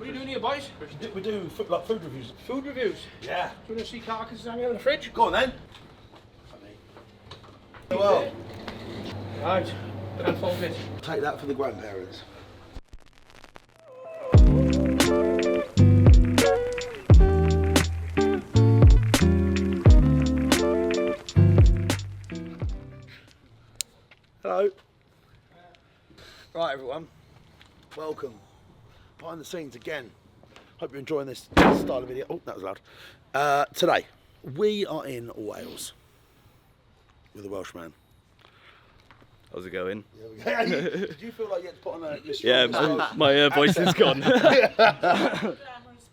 you doing here, boys? We do food reviews. Food reviews? Yeah. Do you want to see carcasses hanging in the fridge? Go on then. Well, Right, blindfold it. take that for the grandparents. Hello. Right, everyone. Welcome. Behind the scenes again. Hope you're enjoying this style of video. Oh, that was loud. Today, we are in Wales with a Welshman. How's it going? Did you feel like you had to put on a... Yeah, my voice is gone. Glamorous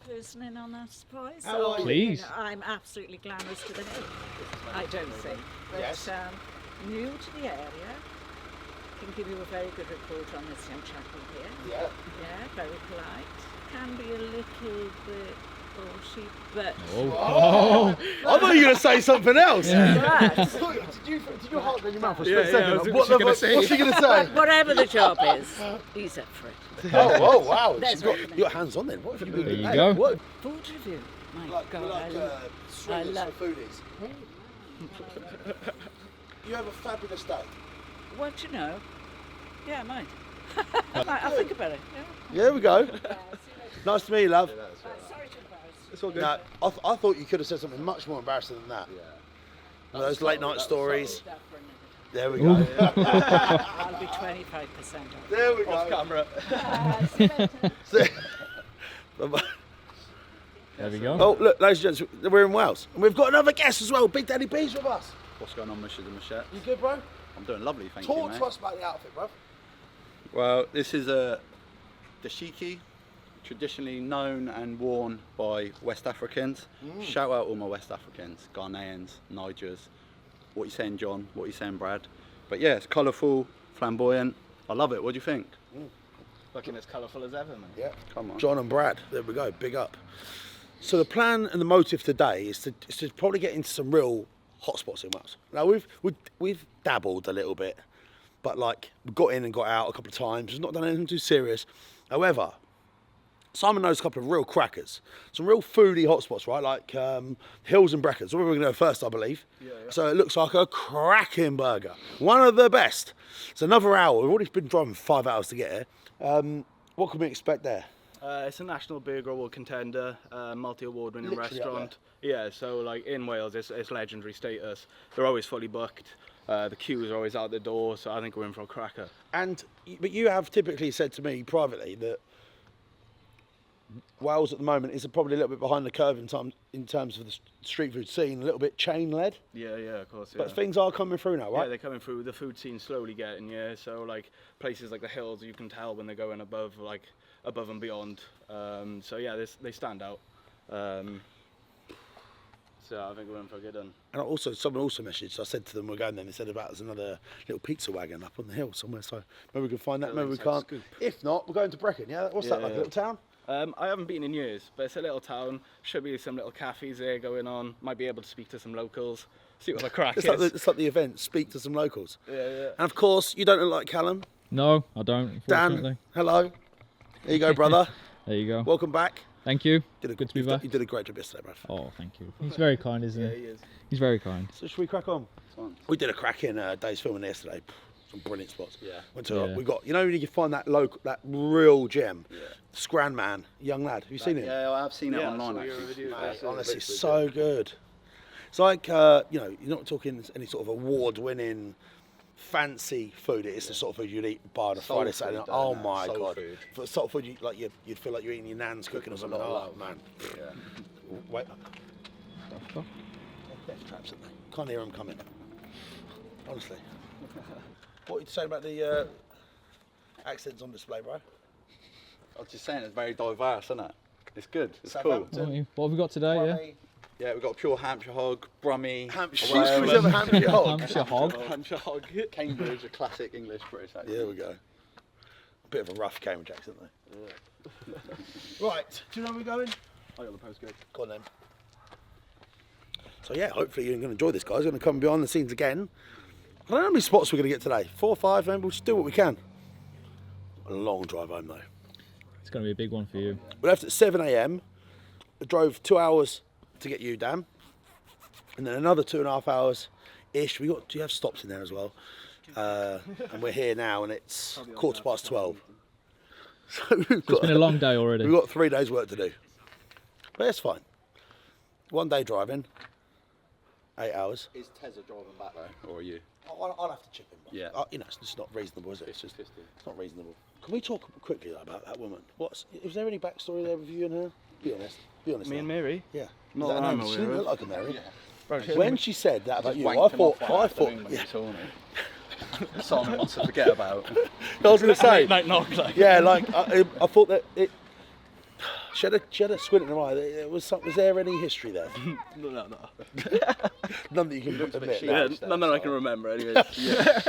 person in on that surprise. How are you? Please. I'm absolutely glamorous to the hill. I don't think. But Yes. new to the area, can give you a very good report on this young chapel here. Yeah. Yeah, very polite. Can be a little bit bullshit, but Oh. I thought you were going to say something else. but Did your heart go in your mouth for a Yeah, split yeah, second? I was What's gonna say. she going to say? whatever the job is, he's up for it. Oh, wow. There's She's got recommend- your hands on then. What have you been There doing? you go. What? Food review. My Like, God, like I swingers love- for foodies. You have a fabulous day. what you know. Yeah, I might. I'll think about it. Yeah. There we go. Nice to meet you, love. Sorry to embarrass. It's all good. No, I thought you could have said something much more embarrassing than that. One of those late night stories. That for another There we go. day. I'll be 25% off. There we go. Off camera. There we go. Oh, look, ladies and gents, we're in Wales. And we've got another guest as well, Big Daddy Beales with us. What's going on, Mishap and Mishap? You good, bro? I'm doing lovely, thank you, Talk mate. to us about the outfit, bro. Well, this is a dashiki, traditionally known and worn by West Africans. Shout out all my West Africans, Ghanaians, Nigers. What you saying, John? What you saying, Brad? But yeah, it's colourful, flamboyant. I love it. What do you think? Looking as colourful as ever, man. Yeah. Come on. John and Brad, there we go, big up. So the plan and the motive today is to probably get into some real hotspots in Wales. Now we've dabbled a little bit, but like we got in and got out a couple of times. We've not done anything too serious. However, Simon knows a couple of real crackers, some real foodie hotspots, right? Like Hills and Brecon. So we're going to go first, I believe. Yeah. So it looks like a cracking burger, one of the best. It's another hour. We've already been driving 5 hours to get here. What can we expect there? It's a National Burger Award contender, multi-award winning Literally up restaurant. Yeah, so like in Wales, it's legendary status. They're always fully booked. The queues are always out the door, so I think we're in for a cracker. But you have typically said to me privately that Wales at the moment is probably a little bit behind the curve in terms of the street food scene, a little bit chain-led. Yeah, of course. Yeah. But things are coming through now, Yeah, right? they're coming through. The food scene slowly getting, yeah. So like places like the Hills, you can tell when they're going above and beyond. So yeah, they stand out. So I think we're in for a good one. And someone also messaged. I said to them, we're going there. And they said about there's another little pizza wagon up on the hill somewhere. So maybe we can find that. Maybe we Little can't. scoop. If not, we're going to Brecon. Yeah, what's that like? A Yeah. little town? I haven't been in years, but it's a little town. Should be some little cafes there going on. Might be able to speak to some locals, see what the crack It's is. like the event. Speak to some locals. Yeah. And of course, you don't look like Callum. No, I don't, unfortunately. Dan, hello. There you go, brother. There you go. Welcome back. Thank you. Good to be back. You did a great job yesterday, bruv. Oh, thank you. He's very kind, isn't he? Yeah, he is. He's very kind. So should we crack on? Fine. We did a cracking day's filming yesterday. Some brilliant spots. Yeah. Went to Yeah. we got when you find that real gem. Yeah. Scran man, young lad. Have you seen him? Yeah, I have seen it Yeah, I online saw your actually. review. Mate, Yeah. honestly, so good. It's like you're not talking any sort of award-winning fancy food. It's the sort of food you'd eat bar on a Soul Friday, food, Saturday night. don't Oh it? my Soul god! food. For sort of food, you'd feel like you're eating your nan's cooking or something. a lot Oh of man! Yeah. Wait. Death traps, aren't they? Can't hear them coming. Honestly. What are you saying about the accents on display, bro? I was just saying, it's very diverse, isn't it? It's good. It's cool. Southampton. What have we got today, yeah? Brummy, Yeah, we've got pure Hampshire hog, Brummie, Hampshire. Wales. Who's ever Hampshire hog? Hampshire hog. Hampshire hog. Cambridge, a classic English British accent. Yeah, there we go. A bit of a rough Cambridge accent, though. Right, do you know where we're going? I got the postcode. Go on then. So yeah, hopefully you're going to enjoy this, guys. We're going to come behind the scenes again. I don't know how many spots we're going to get today. 4 or 5, maybe we'll just do what we can. A long drive home though. It's going to be a big one for you. We left at 7 a.m. We drove 2 hours to get you, Dan. And then another 2.5 hours-ish. Do you have stops in there as well? And we're here now, and it's 12:15. So It's been a long day already. We've got 3 days' work to do. But it's fine. 1 day driving, 8 hours. Is Tezza driving back though, or are you? I'll have to chip in. Yeah. You know, it's just not reasonable, is it? It's just 50-50. it's not reasonable. Can we talk quickly about that woman? Is there any backstory there with you and her? Be honest. Be honest. Me now. and Mary? Yeah. Not Is that her I'm name? She aware didn't of. look like a Mary. Yeah. Bro, When she said that about you, Wanked I him off thought, that afternoon when yeah. he saw me. Something wants to forget about. I was going to say, Night knock, like. yeah, like I thought that it. She had a squint in her eye. Was there any history there? No. None that you can admit. Yeah, none that I can remember, anyway. Yeah.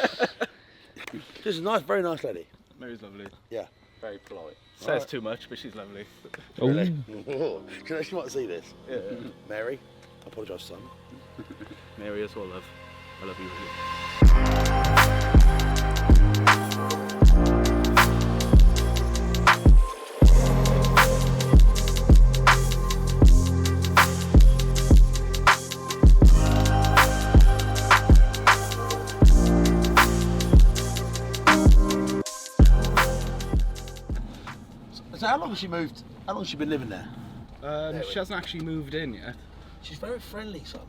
She's a nice, very nice lady. Mary's lovely. Yeah. Very polite. Says too much, but she's lovely. Oh, Really? She might see this. Yeah. Mary, I apologise, son. Mary is all love. I love you, really. So how long has she moved? How long has she been living there? She hasn't actually moved in yet. She's very friendly, son.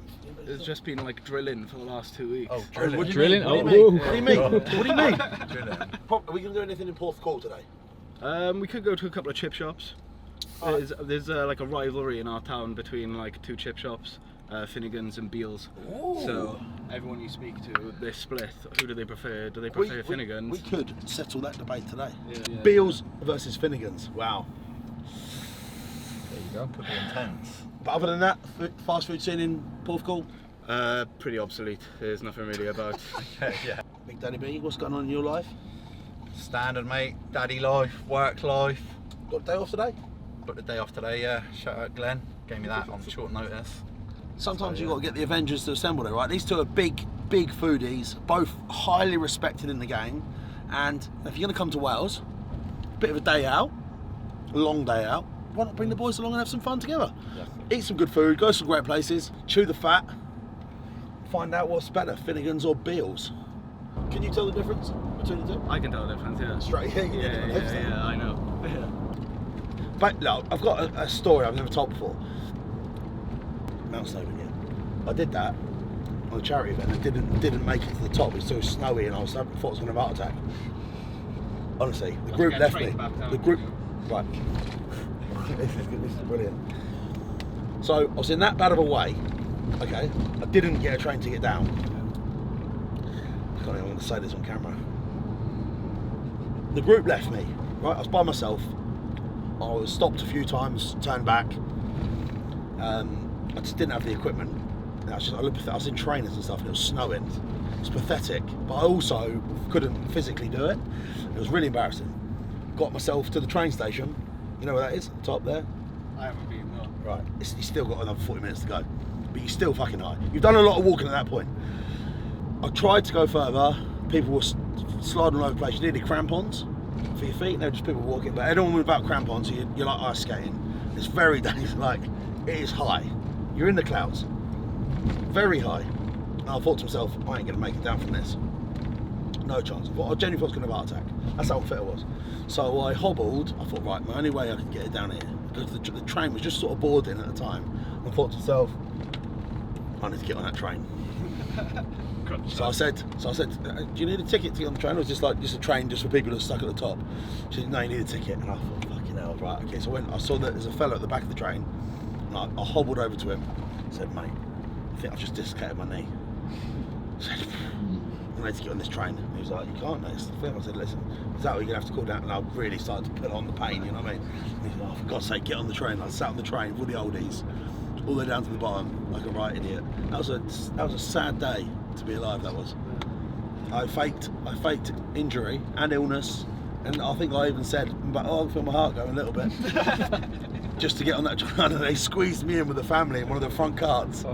It's just been like drilling for the last 2 weeks. Oh, Drilling? Drilling? Oh, What do you mean? whoa. What do you mean? What do you mean? Drilling. Are we going to do anything in Porthcawl today? We could go to a couple of chip shops. There's like a rivalry in our town between like 2 chip shops, Finnegans and Beales. Ooh. So everyone you speak to, they split. Who do they prefer? Do they prefer Finnegans? We could settle that debate today. Yeah. Beales versus Finnegans. Wow. There you go. Could be intense. But other than that, fast food scene in Porthcawl? Pretty obsolete. There's nothing really about. Okay, yeah. Big Daddy B, what's going on in your life? Standard, mate. Daddy life, work life. Got a day off today? Booked a day off today, yeah. Shout out Glenn. Gave me that on short notice. Sometimes So, you've yeah. got to get the Avengers to assemble there, right? These two are big foodies, both highly respected in the game. And if you're going to come to Wales, bit of a day out, a long day out, why not bring the boys along and have some fun together? Eat some good food, go to some great places, chew the fat, find out what's better, Finnegans or Beales. Can you tell the difference between the two? I can tell the difference, yeah. Straight, yeah, you Yeah, can yeah, yeah, I know. But no, I've got a story I've never told before. Mount Snowdon, yeah. I did that on a charity event and didn't make it to the top. It was so snowy and I thought I was going to have a heart attack. Honestly, the group get left me. trained back down. The group, right. This is brilliant. So I was in that bad of a way. Okay, I didn't get a train to get down. I can't even want to say this on camera. The group left me. Right, I was by myself. I was stopped a few times, turned back. I just didn't have the equipment. I was in trainers and stuff, and it was snowing. It was pathetic, but I also couldn't physically do it. It was really embarrassing. Got myself to the train station. You know where that is? Top there. I haven't been, no. Right. You still got another 40 minutes to go, but you're still fucking high. You've done a lot of walking at that point. I tried to go further. People were sliding all over the place. You needed crampons for your feet. They're just people walking. But anyone without crampons, you're like ice skating. It's very dangerous. Like, it is high. You're in the clouds. Very high. And I thought to myself, I ain't going to make it down from this. No chance. I genuinely thought I was going to have a heart attack. That's how fit I was. So I hobbled. I thought, right, my only way I can get it down here, because the train was just sort of boarding at the time. I thought to myself, I need to get on that train. So I said, do you need a ticket to get on the train, or is this like just a train just for people that are stuck at the top? She said, no, you need a ticket. And I thought, fucking hell, right, okay. So I saw that there's a fella at the back of the train, and I hobbled over to him. I said, mate, I think I've just dislocated my knee. I said, I need to get on this train. He was like, you can't, mate, it's the thing. I said, listen, is that what you're going to have to call down? And I really started to put on the pain, you know what I mean? And he said, oh, for God's sake, get on the train. I sat on the train with all the oldies, all the way down to the bottom, like a right idiot. That was a sad day to be alive, that was. I faked injury and illness, and I think I even said, oh, I feel my heart going a little bit. Just to get on that train, and they squeezed me in with the family in one of the front carts.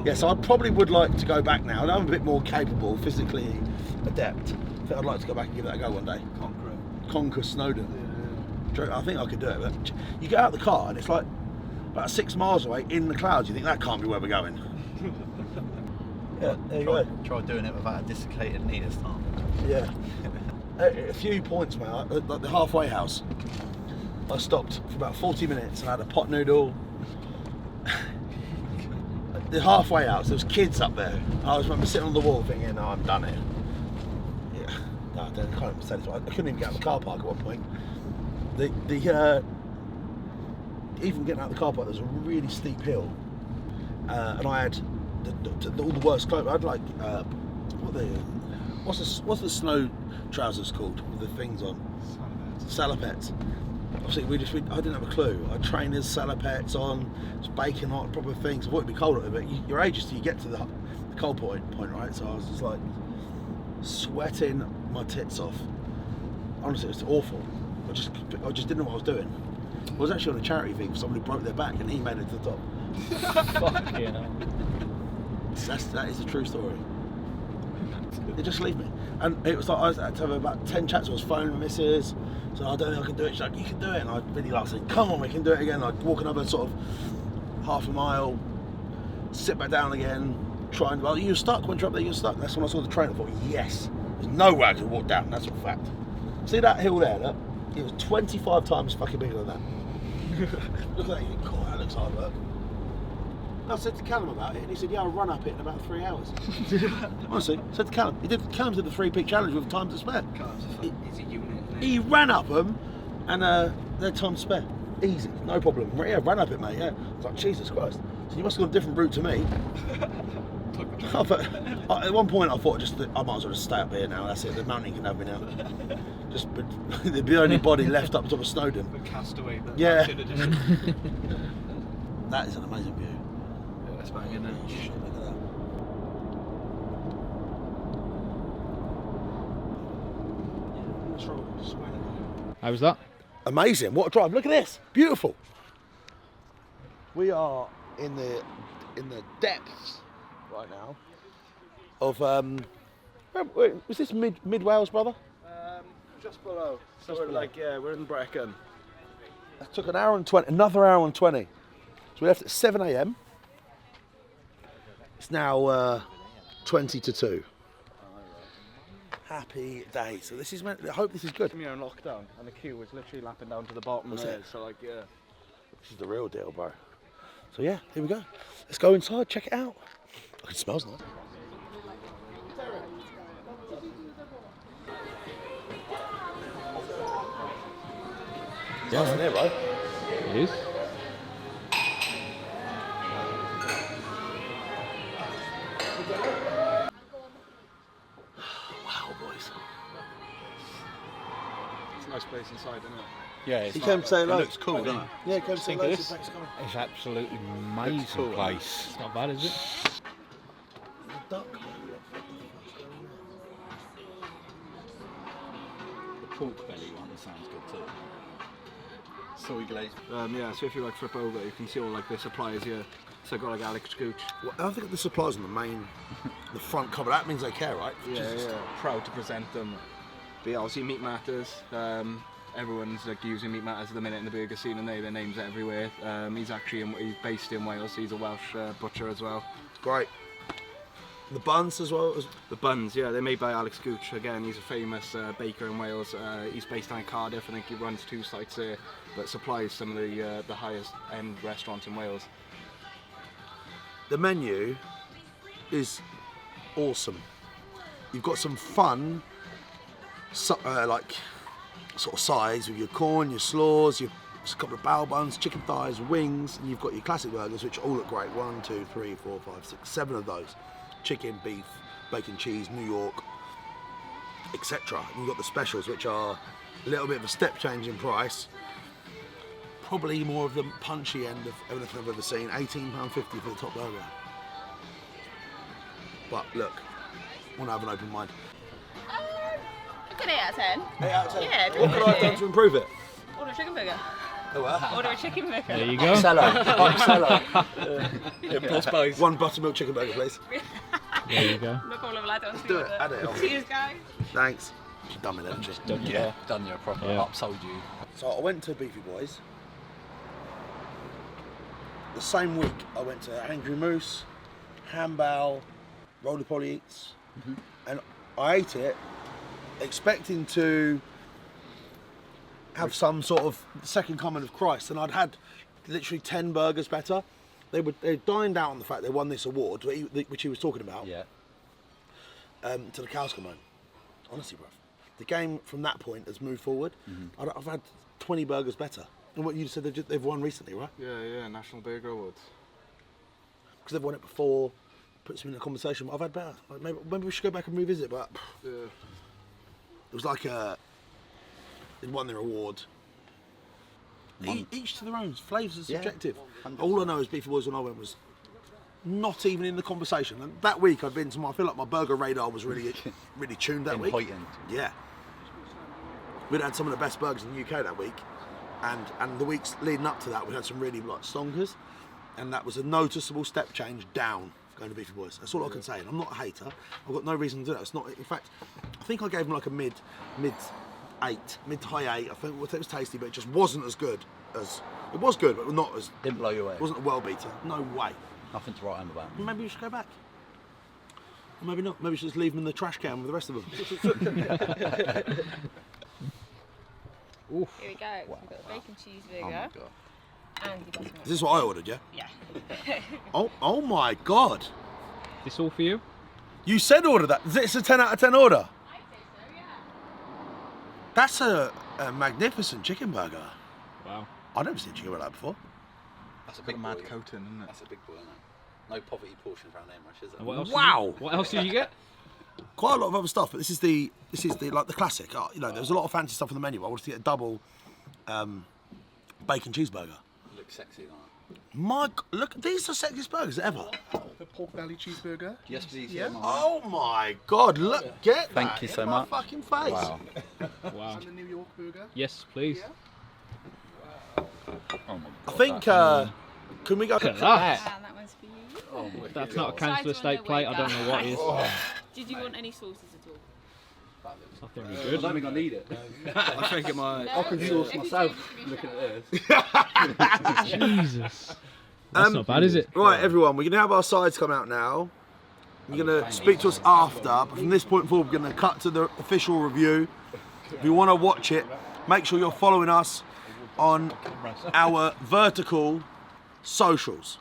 Yeah, so I probably would like to go back now. And I'm a bit more capable, physically adept. I think I'd like to go back and give that a go one day. Conquer Snowdon. I think I could do it, but you get out the car and it's like about 6 miles away in the clouds. You think that can't be where we're going. Yeah, there you go. Try doing it without a desiccated knee this time. Yeah. A few points, mate. Like the halfway house, I stopped for about 40 minutes and I had a pot noodle. The halfway house, there was kids up there. I remember sitting on the wall thinking, "No, I'm done here." Yeah. No, I can't even say this. I couldn't even get out of the car park at one point. Even getting out of the car park, there was a really steep hill, and I had all the worst clothes. I had like what's the snow trousers called with the things on? Salopettes. Obviously, I didn't have a clue. I had trainers, salopettes on, just baking hot, proper things. I thought it'd be cold up there, but your ages till you get to the cold point, right? So I was just like sweating my tits off. Honestly, it was awful. I just didn't know what I was doing. I was actually on a charity thing for somebody who broke their back and he made it to the top. Fuck, you know. That is a true story. They just leave me. And it was like I had to have about 10 chats. I was phoning the missus. So I don't think I can do it. She's like, "You can do it." And I really like saying, "Come on, we can do it again." I'd walk another sort of half a mile, sit back down again, try and, "Well, you're stuck. Once you're up there, you're stuck." That's when I saw the train. I thought, yes, there's no way I can walk down. That's a fact. See that hill there? Look? It was 25 times fucking bigger than that. Look at that. You think, "Cool, that looks hard work." I said to Callum about it, and he said, "Yeah, I'll run up it in about 3 hours." Honestly, said to Callum. Callum did the 3-peak challenge with time to spare. It's a unit. He ran up them, and they had time to spare. Easy, no problem. Yeah, ran up it, mate. Yeah. I was like, Jesus Christ. So you must have gone a different route to me. At one point, I thought I might as well just stay up here now. That's it. The mountain can have me now. But there'd be the only body left up top of Snowdon. The castaway. Yeah. That is an amazing view. Yeah, that's bang, isn't it? Shit, look at that. What's wrong? How was that? Amazing! What a drive! Look at this, beautiful. We are in the depths right now of was this mid Wales, brother? Just below. So we're in Brecon. That took an hour and 20, another hour and 20. So we left at 7 a.m. It's now 20 to 2. Happy day. So this is meant. I hope this is good. We're in lockdown, and the queue was literally lapping down to the bottom Was there. it? So yeah. This is the real deal, bro. So yeah, here we go. Let's go inside, check it out. Oh, it smells nice. Yeah, it's in here, bro. It is. Wow, boys. It's a nice place inside, isn't it? Yeah, it's He came to say hello. It looks cool, doesn't it? Yeah, come say Think hello. of this. Thanks for coming. It's absolutely amazing cool, place. It's not bad, is it? Duck. The pork belly one sounds good too. Soy glaze. Yeah, so if you like flip over, you can see all like the suppliers here. So I've got like ANTICS Couture. Well, I think the supplies on the front cover. That means they care, right? Yeah. Proud to present them. But yeah, obviously Meat Matters. Everyone's like using Meat Matters at the minute in the burger scene, and their names everywhere. He's based in Wales. So he's a Welsh butcher as well. Great. The buns as well. The buns, yeah, they're made by ANTICS Couture. Again, he's a famous baker in Wales. He's based down in Cardiff. I think he runs 2 sites there, but supplies some of the highest end restaurants in Wales. The menu is awesome. You've got some fun, like sort of sides with your corn, your slaws, a couple of bao buns, chicken thighs, wings, and you've got your classic burgers, which all look great. 1, 2, 3, 4, 5, 6, 7 of those. Chicken, beef, bacon, cheese, New York, etc. And you've got the specials, which are a little bit of a step change in price. Probably more of the punchy end of everything I've ever seen. £18.50 for the top burger. But look, I want to have an open mind. A good 8 out of 10. 8 out of 10? Yeah, What could I have done to improve it? Order a chicken burger. Oh, well. Order a chicken burger. There you go. Cello. Impulse buys. 1 buttermilk chicken burger, please. There you go. No problem, lad. Let's do it. Add it on. Cheers, guys. Thanks. She's done me then, Done Yeah, done you a proper Yeah. upsold you. So I went to Beefy Boys. The same week I went to Angry Moose, Hambal, Roly Poly Eats, and I ate it expecting to have some sort of second coming of Christ, and I'd had literally 10 burgers better. They dined out on the fact they won this award, which he was talking about. Yeah. To the cows come home. Honestly, bruv. The game from that point has moved forward. I've had 20 burgers better. And what you said, they've won recently, right? Yeah, National Burger Awards. Because they've won it before, puts them in a conversation. I've had better. Like maybe we should go back and revisit, but Yeah. it was like they'd won their award. Each to their own. Flavours are subjective. 100%. All I know is Beefy Boys when I went was not even in the conversation. And that week I'd been to I feel like my burger radar was really tuned that week. Heightened. Yeah. We'd had some of the best burgers in the UK that week. And the weeks leading up to that, we had some really like stonkers. And that was a noticeable step change down going to Beefy Boys. That's all I can say. And I'm not a hater. I've got no reason to do that. It's not. In fact, I think I gave them like a mid to high 8. I think it was tasty, but it just wasn't as good as. It was good, but not as. Didn't blow you away. It wasn't a well beater. No way. Nothing to write home about. Maybe we should go back. Or maybe not. Maybe we should just leave them in the trash can with the rest of them. Oof. Here we go. We've got the bacon cheeseburger. Oh my god. And you've got some. Is this what I ordered? Yeah. Yeah. Oh my god. This all for you? You said order that. Is this a 10 out of 10 order? I say so, yeah. That's a magnificent chicken burger. Wow. I've never seen chicken like that before. That's a Got big a mad boy. coating, isn't it? That's a big boy, isn't it? No poverty portions around there much, is it? And what else? Wow. What else did you get? Quite a lot of other stuff, but this is the like the classic. You know, there's a lot of fancy stuff on the menu. But I wanted to get a double bacon cheeseburger. Looks sexy, don't Look, these are sexiest burgers ever. The pork belly cheeseburger. it? Yes, please. Yeah. Oh my god! Look, get Thank that you in so my much. fucking face. Wow. Wow. And the New York burger. Yes, please. Oh my god. I think. Can we go? Look at that. And that one's for you. Oh my If that's god. not a council Sides are on estate the plate, way I don't know what is. Did you want any sauces at all? I think we're I good. don't think I need it. I think it might. No? I can sauce If you myself do, just give me a looking shout. at this. Jesus. That's not bad, is it? Right, everyone, we're going to have our sides come out now. You're going to speak to us after, but from this point forward, we're going to cut to the official review. If you want to watch it, make sure you're following us on our vertical socials.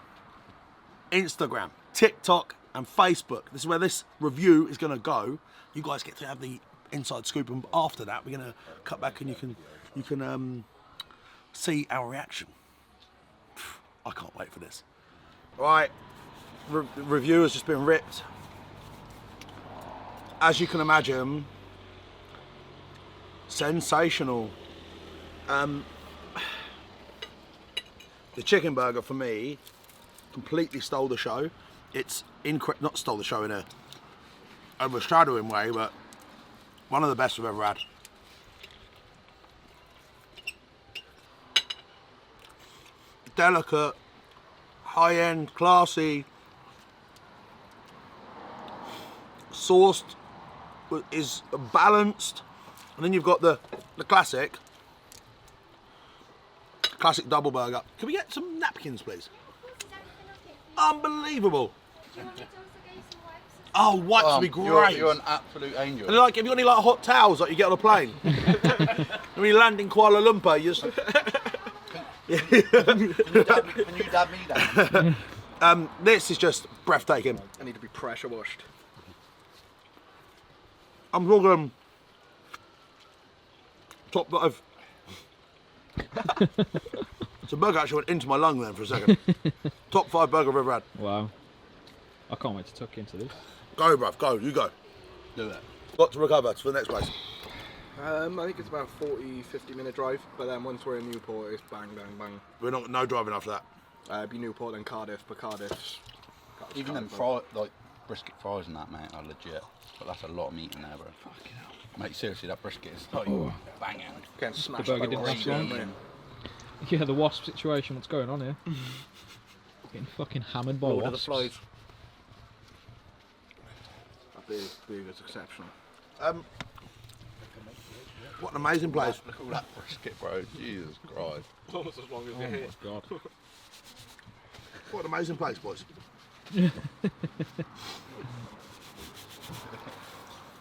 Instagram, TikTok, and Facebook. This is where this review is going to go. You guys get to have the inside scoop, and after that, we're going to cut back and you can see our reaction. I can't wait for this. Right, review has just been ripped. As you can imagine, sensational. The chicken burger for me completely stole the show. It's not stole the show in a overshadowing way, but one of the best we've ever had. Delicate, high-end, classy, sourced, is balanced, and then you've got the classic double burger. Can we get some napkins, please? Unbelievable. Oh, wipes would be great. You're an absolute angel. And like, have you got any like hot towels that you get on a plane? When you land in Kuala Lumpur, you just. Can you dab me down? This is just breathtaking. I need to be pressure washed. I'm talking top 5. So burger actually went into my lung then for a second. Top 5 burger I've ever had. Wow. I can't wait to tuck into this. Go, bruv, go, you go. Do that. Got to recover for the next place. I think it's about 40-50 minute drive, but then once we're in Newport, it's bang, bang, bang. We're not no driving after that. Be Newport and Cardiff, but Cardiff's Even them Cardiff, like brisket fries and that, mate, are legit. But that's a lot of meat in there, bro. Fucking hell. Mate, seriously, that brisket is like banging. Getting smashed burger by didn't rain, last you know long. what I mean? Yeah, the wasp situation. What's going on here? Getting fucking hammered by Lord of the wasps. flies. That burger's exceptional. What an amazing place. Look at all that brisket, bro. Jesus Christ. Almost as long as you're here. God. What an amazing place, boys. I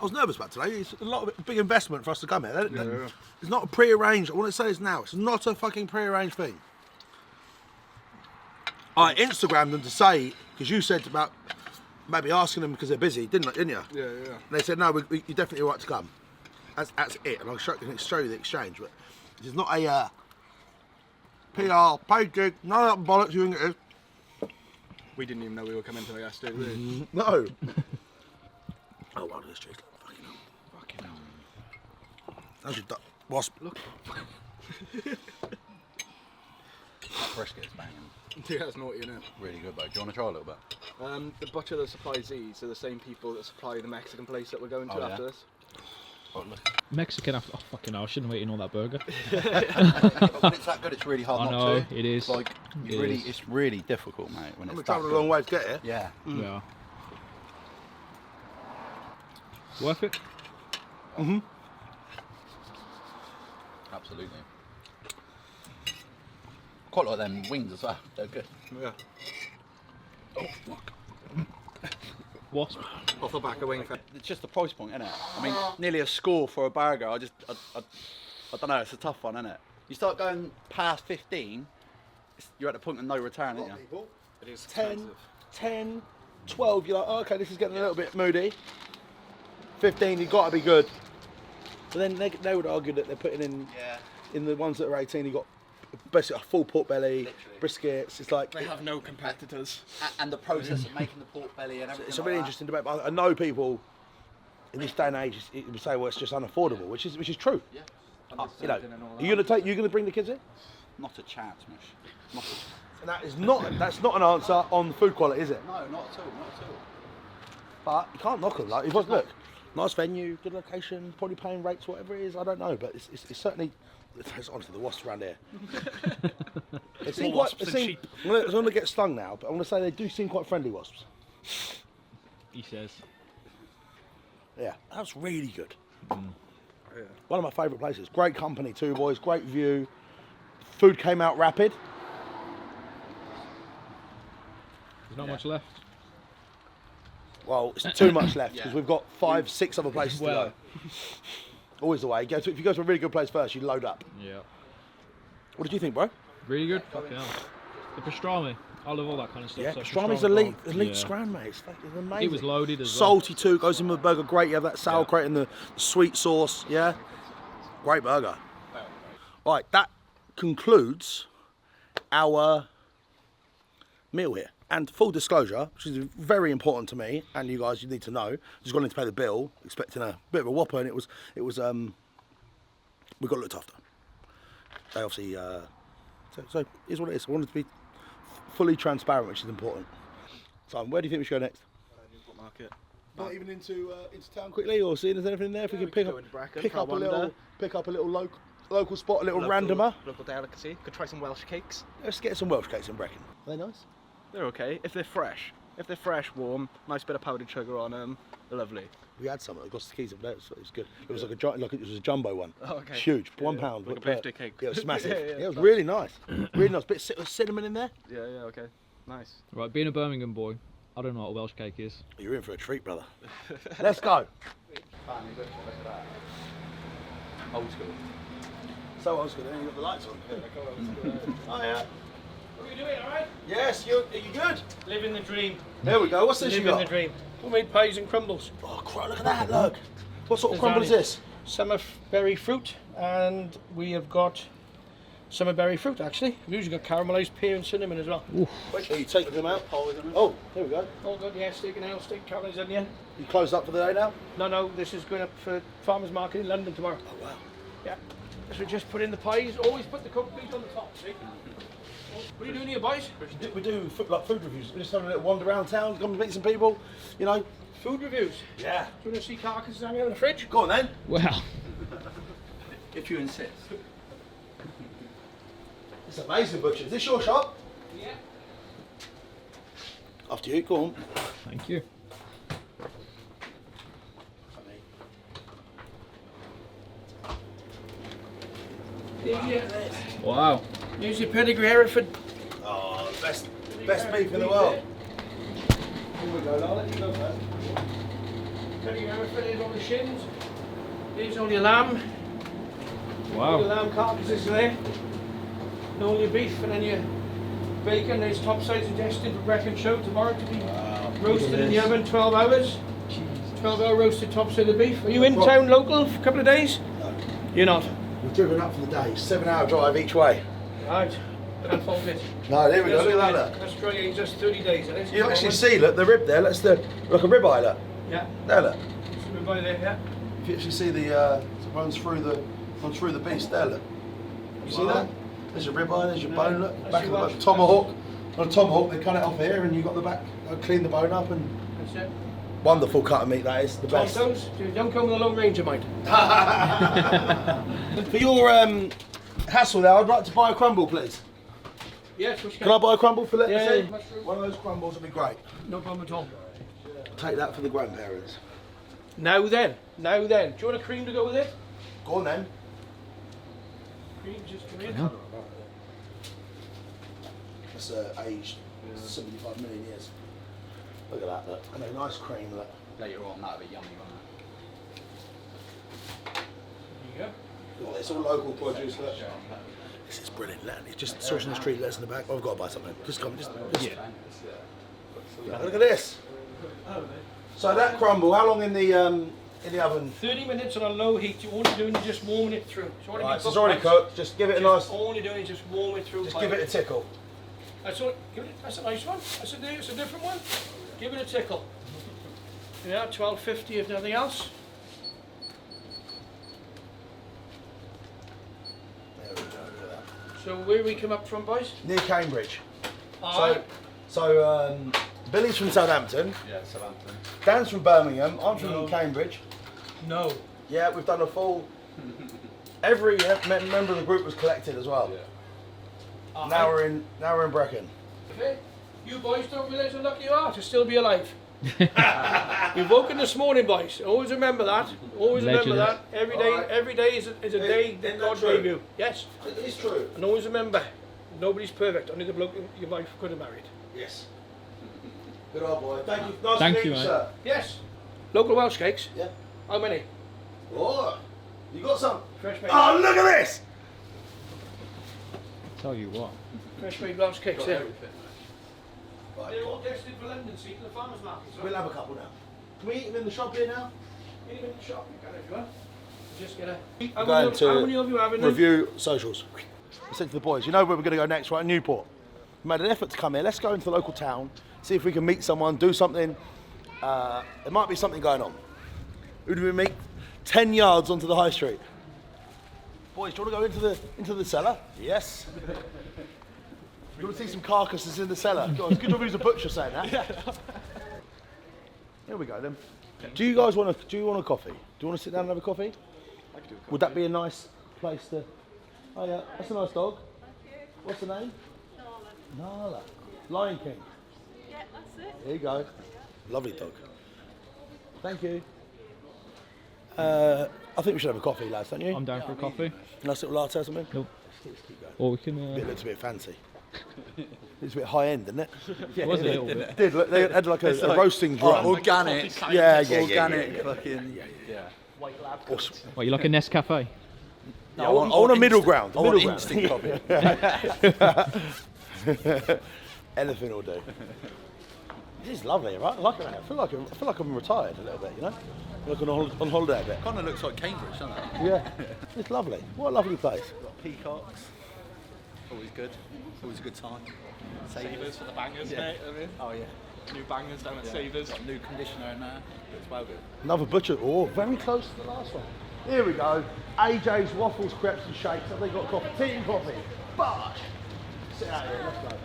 was nervous about today. It's a lot of big investment for us to come here. Yeah. It's not a pre-arranged. I want to say this now. It's not a fucking pre-arranged thing. I Instagrammed them to say, because you said about maybe asking them because they're busy, didn't you? Yeah. And they said, no, you're definitely all right to come. That's it. And I'll show you the exchange. But this is not a PR, paid gig, none of that bollocks you think it is. We didn't even know we were coming to the gas, did we? No. Oh, wow, this tree's fucking hell. Fucking hell. That's your wasp. Look. That brisket's banging. Yeah, that's naughty, isn't it? Really good, bro. Do you want to try a little bit? The butcher that supplies these are the same people that supply the Mexican place that we're going to Oh, yeah? after this. Oh, look. Mexican after. Oh, fucking hell. I shouldn't have eaten all that burger. When it's that good, it's really hard I not know, to. it is. It's like, It really, is. it's really difficult, mate, when I'm it's travelling that a long good. way to get here. Yeah, Yeah. Worth it? absolutely. Quite like them wings as well. They're good. Yeah. Wasp. Off the back of wing fest. It's just the price point, isn't it? I mean, nearly a score for a burger. I don't know. It's a tough one, isn't it? You start going past 15, you're at the point of no return, aren't you? It is 10, 12, you're like, oh, okay, this is getting a little bit moody. 15, you've got to be good. But then they would argue that they're putting in the ones that are 18, you've got basically a full pork belly, briskets. It's like, They have no competitors. And the process of making the pork belly and everything. it's a really interesting debate. But I know people in this day and age would say, well, it's just unaffordable, which is true. Yeah. You know, you're gonna bring the kids in? Not a chance, Mish. Not a chance. And that's not an answer on food quality, is it? No, not at all. Not at all. But you can't knock them. Like, it was, look, nice venue, good location, probably paying rates, whatever it is. I don't know, but it's certainly. It's honestly the wasps around here. They seem More quite. wasps They than seem, I'm going to get stung now, but I'm going to say they do seem quite friendly wasps. He says. Yeah, that's really good. One of my favourite places. Great company too, boys. Great view. Food came out rapid. There's not much left. Well, it's too much left because Yeah. we've got 5, 6 other places to go. Always the way. If you go to a really good place first, you load up. Yeah. What did you think, bro? Really good? Fucking hell. The pastrami. I love all that kind of stuff. Yeah, so pastrami's pastrami elite gone. scran, mate. It's amazing. It was loaded as Salty too, goes in with the burger. Great. You have that sauerkraut and the sweet sauce. Yeah, great burger. All right, that concludes our meal here. And full disclosure, which is very important to me and you guys, you need to know. Just gone in to pay the bill, expecting a bit of a whopper, and it was we got looked after. They obviously so here's what it is. I wanted to be fully transparent, which is important. So, where do you think we should go next? Newport Market. Not even into town quickly, or see if there's anything in there. If we Yeah, can we pick could up, go into Brecon, pick try up a wander. little local spot, a little randomer. Local delicacy. Could try some Welsh cakes. Let's get some Welsh cakes in Brecon. Are they nice? They're okay if they're fresh. If they're fresh, warm, nice bit of powdered sugar on them, they're lovely. We had some at the Gloucester Keys over there. It was good. It was like it was a jumbo one. Oh, okay. It's huge, Yeah, £1. like a per- birthday cake. Yeah, it was massive. Yeah, It was really nice. Really nice. Bit of cinnamon in there. Yeah, okay. Nice. Right, being a Birmingham boy, I don't know what a Welsh cake is. You're in for a treat, brother. Let's go. Family butcher, look at that. Old school. So I was good. Then you got the lights on. Oh yeah. What are you doing, alright? Yes, are you good? Living the dream. There we go. What's this you Living the got? dream. Homemade pies and crumbles. Oh, look at that. Look. What sort of crumble is this? Summerberry fruit, and we have got summerberry fruit actually. We've usually got caramelised pear and cinnamon as well. Wait, are you taking them out? Oh, there we go. All good, yeah, steak and ale, steak, caramelised onion. You closed up for the day now? No, this is going up for farmers market in London tomorrow. Oh wow. Yeah. So we just put in the pies, always put the cooked meat on the top, see? What are you doing here, boys? We do food reviews. We're just having a little wander around town, come and meet some people. You know. Food reviews. Yeah. Do you want to see carcasses hanging out in the fridge? Go on then. Well, If you insist. It's amazing, butcher. Is this your shop? Yeah. After you. Go on. thank you. Wow. Here's your pedigree Hereford. Oh, best beef in the world. Here we go, I'll let you go first. Pedigree Hereford, here's all the shins. Here's all your lamb. All your Wow. lamb carcasses there. And all your beef, and then your bacon. There's top sides suggested for Brecon show tomorrow to be roasted in the oven 12 hours. 12-hour roasted top side of beef. Are you in town local for a couple of days? No. You're not? We've driven up for the day, 7-hour drive each way. Right. Can't fault it. No, there we go, look at that. Look. That's dry just 30 days. It is. You actually see, look, the rib there, that's like a rib eye, look. Yeah. There, look. So we're by there, yeah. If you actually see the, it runs through the beast, there, look. You see that? There's your rib eye, there's your bone, look. That's Back of your the Welsh. tomahawk. On a tomahawk, they cut it off here and you've got the back, clean the bone up and... That's it. Wonderful cut of meat, that is, the best. Tontos, don't come with a Lone Ranger, mate. For your hassle there, I'd like to buy a crumble, please. Yes, which Can I buy a crumble for letting Yeah, me see? mushroom. One of those crumbles would be great. No problem at all. Take that for the grandparents. Now then. Do you want a cream to go with it? Go on then. Cream just come in. Yeah. That's aged 75 million years. Look at that, look. And a nice cream, look. Later on, that'll be yummy, won't it? There you Look, it's all local produce, look. This is brilliant, look. It's just sausage in the street, let's in the back. I've got to buy something. Just come, just. Look at this. So that crumble, how long in the oven? go. 30 minutes on a low heat. All you're doing is just warming it through. It's already Right, been so it's already cooked, cooked. Just give it a nice. All you're doing is just warm it through. Just give it a tickle. That's all. That's a nice one. That's a different one. Give it a tickle. Yeah, 12.50 if nothing else. There we go, look at that. So where we come up from, boys? Near Cambridge. Aye. So Billy's from Southampton. Yeah, Southampton. Dan's from Birmingham. I'm from Cambridge. No. Yeah, we've done a full. Every member of the group was collected as well. Aye. Now we're in Brecon. Okay. You boys don't realise how lucky you are to still be alive. You've woken this morning, boys. Always remember that. Always remember Legend. that. Every Alright. day is a day that Isn't God that true? gave you. Yes. It is true. And always remember, nobody's perfect. Only the bloke your wife could have married. Yes. Good old boy. Thank you. Nice Thank to meet you, you, mate. sir. Yes. Local Welsh cakes. Yeah. How many? Oh, you got some? Fresh made. Oh, look at this! Tell you what. Fresh made Welsh cakes. Yeah. Right, They're all destined for London, see, to the farmers market. we'll have a couple now. Can we eat them in the shop here now? Eat them in the shop, you can if you want. Just get a. We're going How many of you having them? review socials. I said to the boys, you know where we're going to go next, right? Newport. We made an effort to come here. Let's go into the local town, see if we can meet someone, do something. There might be something going on. Who do we meet? 10 yards onto the high street. Boys, do you want to go into the cellar? Yes. You want to see some carcasses in the cellar? God, it's good job he's a butcher saying that. Here we go then. Do you guys want a coffee? Do you want to sit down and have a coffee? I could do a couple. Would that be a nice place to... Oh yeah, that's a nice dog. What's the name? Nala. Lion King. Yeah, that's it. There you go. Lovely dog. Thank you. I think we should have a coffee, lads, don't you? I'm down for a coffee. Nice little latte or something? Nope. Let's keep going. Or we can. It looks a bit fancy. It's a bit high end, isn't it? It was a little bit. It did. Look, they had like a roasting drum. Organic. Yeah. Organic. Fucking. Yeah. Awesome. What, you like a Nescafe? I want a middle ground. I want instant coffee. Anything will do. This is lovely, right? I like it. I feel like I'm retired a little bit, you know? Like on holiday a bit. Kind of looks like Cambridge, doesn't it? Yeah. It's lovely. What a lovely place. Got peacocks. Always good. Always a good time. Savers for the bangers, Yeah. mate. I mean, Oh yeah. new bangers down at Savers. Got a new conditioner in there. Looks well good. Another butcher. Oh, very close to the last one. Here we go. AJ's Waffles, Crepes and Shakes. Have they got coffee? Tea and coffee. Bosh! Sit out here, let's go.